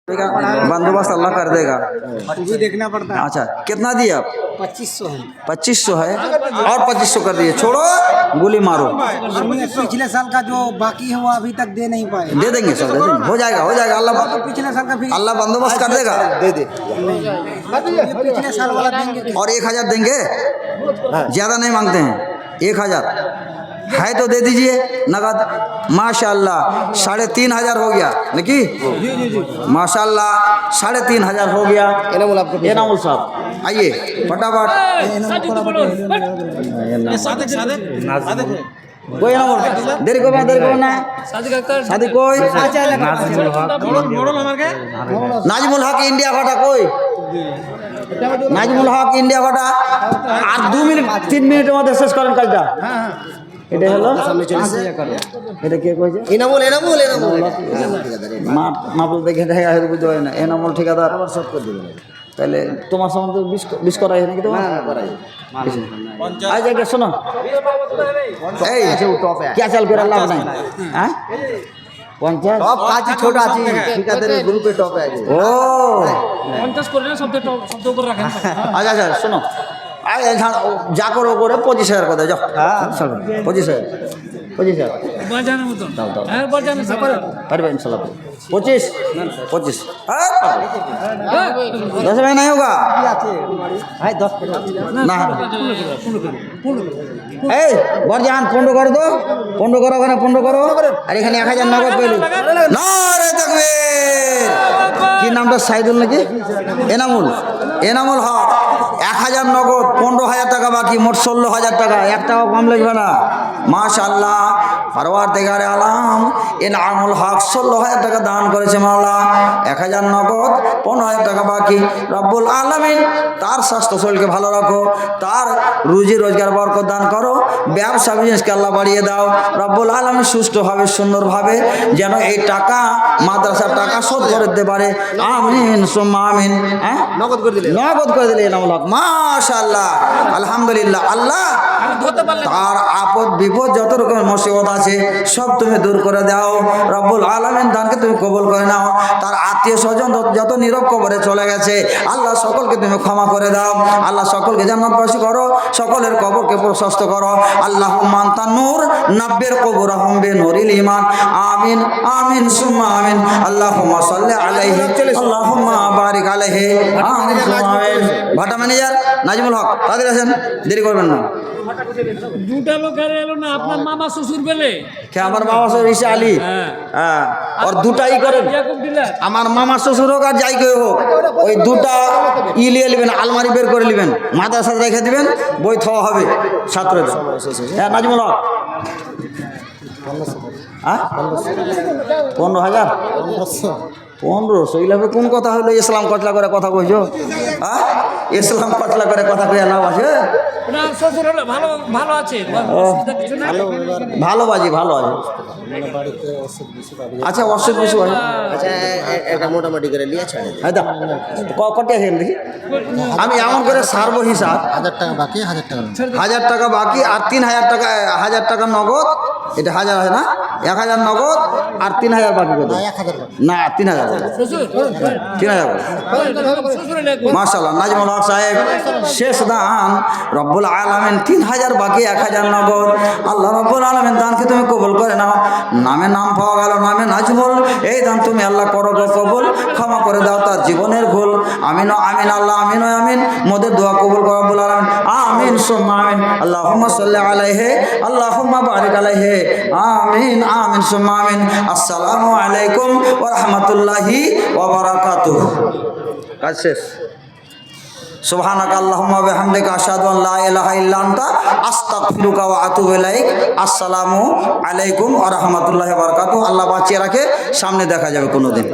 बंदोबस्त अल्लाह कर देगा। भी देखना पड़ता है। अच्छा कितना दिए आप? 2500 है। 2500 है और 2500 कर दिए। छोड़ो गोली मारो। पिछले साल का जो बाकी है वो अभी तक दे नहीं पाए। दे देंगे सर, दे देंगे, हो जाएगा अल्लाह। तो पिछले साल का अल्लाह बंदोबस्त कर देगा। दे दे पिछले साल वाला देंगे। और 1000 देंगे, ज्यादा नहीं मांगते हैं। 1000 है तो दे दीजिए नगद। माशाल्लाह 3500 हो गया निकी। माशाल्लाह 3500 हो गया। एनामुल साहब आइए फटाफट। कोई एनामुल देरी को ना शादी कोई नाजमुल हक इंडिया घटा कोई नाजमुल हक इंडिया घटा আর 2 মিনিট 3 মিনিটের মধ্যে শেষ করেন কাজটা। এটা হলো এটা কে কইছে? এনামুল মাপল দেখে দেখা হয়তো বুঝতে পারি না। এনামুল ঠিকাদার শর্ট করে দিবেন। তাহলে তোমার সম্বন্ধে 20 করাই নাকি তোমার? আজ আগে শোনো এই क्या चल कर लाभ नहीं हां 50 টপ কাজ ছোট আছে ঠিকাদারের গ্রুপে টপে আছে। ও 50 করে না শব্দ উপর রাখেন। আচ্ছা শোনো যা করো করে 25000 করে যাও। হ্যাঁ 25000 বাজানের মতো দাও হ্যাঁ বাজানের সব পারবে इंशाल्लाह। 25 हाँ 10 में नहीं होगा भाई 10 ना এই বরজান পন্ড করে দো পন্ড করো ওখানে পন্ড করো। আর এখানে 1000 নগদ পেলো। নারে তাকবীর। কি নামটা? সাইদুল নাকি এনামুল হক 1000 নগদ 15000 টাকা বাকি, মোট 16000 টাকা। 1 টাকাও কম লাগবে না। মাশাআল্লাহ পরওয়ারদিগারে আলম এনামুল হক 16000 টাকা দান করেছে মাওলা। 1000 নগদ 15000 টাকা বাকি। রব্বুল আলামিন তার স্বাস্থ্য শরীরকে ভালো রাখো, তার রুজি রোজগার বরকত দান করো, ব্যবসা বিজনেসকে আল্লাহ বাড়িয়ে দাও। রব্বুল আলামিন সুষ্ঠুভাবে সুন্দরভাবে যেন এই টাকা মাদ্রাসার টাকা শোধ করে দিতে পারে। আমিন সুম্মা আমিন। হ্যাঁ নগদ করে দিলে এনামুল হক। মাশাআল্লাহ আলহামদুলিল্লাহ। আল্লাহ তার আপদ বিপদ যত রকমের মুসিবত আছে সব তুমি দূর করে দাও। রব্বুল আলামিন দানকে তুমি কবুল করে নাও। তার আত্মীয় স্বজন যত নীরব কবরে চলে গেছে আল্লাহ সকলকে তুমি ক্ষমা করে দাও। আল্লাহ সকলকে জান্নাতবাসী করো, সকলের কবরকে প্রশস্ত করো। আল্লাহুম্মা আনতা নূর নাব্বির কবুরহুম বিনুরিল ঈমান। আমিন আমিন সুম্মা আমিন। আল্লাহুম্মা সাল্লি আলাইহি আল্লাহুম্মা বারিক আলাইহি। আমিন সুম্মা আমিন। ভাটা ম্যানেজার নাজমুল হক তাদের আছেন, দেরি করবেন না। দুটা লোক আর এলো না আপনার মামা শ্বশুর বেলে কে? আমার মামা শ্বশুর ঈসা আলী। হ্যাঁ আর দুটাই করেন। আমার মামা শ্বশুর হোক আর যাই কেউ হোক, ওই দুটা লিয়ে নেবেন, আলমারি বের করে নেবেন, মাদ্রাসা রেখে দিবেন, বই থওয়া হবে ছাত্রদের। হ্যাঁ নাজমুল হক 15,000 1500 ইলাভে কোন কথা হইলো? ইসলাম কতলা করে কথা কইছো? হ্যাঁ ইসলাম কতলা করে কথা কইয়া লাভ আছে? শ্বশুর হলো ভালো ভালো আছে ভালো বাজি ভালো আছে। আচ্ছা অসুখ বেশি আছে। আচ্ছা এটা মোটামুটি করে নিয়ে ছাড়ে হ্যাঁ দা কত আছে দেখি। আমি এমন করে সারবো হিসাব। 1000 টাকা বাকি 1000 টাকা 1000 টাকা বাকি আর 3000 টাকা 1000 টাকা নগদ। এটা 1000 আছে না? 1000 নগদ আর 3000 বাকি কত? 1000 না 3000 3000 মাশাআল্লাহ। নাজমুল হক সাহেব শেষ দান রব্বুল আলামিন 3000 বাকি 1000 নগদ। আল্লাহ রব্বুল আলামিন দানকে তুমি কবুল করে নাও। নামে নাম পাওয়া গেল, নামে নাজমুল। এই দান তুমি আল্লাহ করো কবুল, ক্ষমা করে দাও তার জীবনের ভুল। আমিন আমিন আল্লাহ আমিন আমিন। মোদের দোয়া কবুল করো রব্বুল আলামিন। আমিন সুম্মা আমিন। আল্লাহুম্মা সাল্লি আলাইহি আল্লাহুম্মা বারিক আলাইহি। আমিন আমিন সুম্মা আমিন। আসসালামু আলাইকুম ওয়া রাহমাতুল্লাহি ওয়া বারাকাতুহু। কাজ শেষ। সুবহানাকা আল্লাহুম্মা ওয়া বিহামদিকা আশহাদু আল্লা ইলাহা ইল্লা আনতা আস্তাগফিরুকা ওয়া আতুবু ইলাইক। আসসালামু আলাইকুম ওয়া রাহমাতুল্লাহি ওয়া বারাকাতুহু। আল্লাহ বাঁচিয়ে রাখে, সামনে দেখা যাবে কোনোদিন।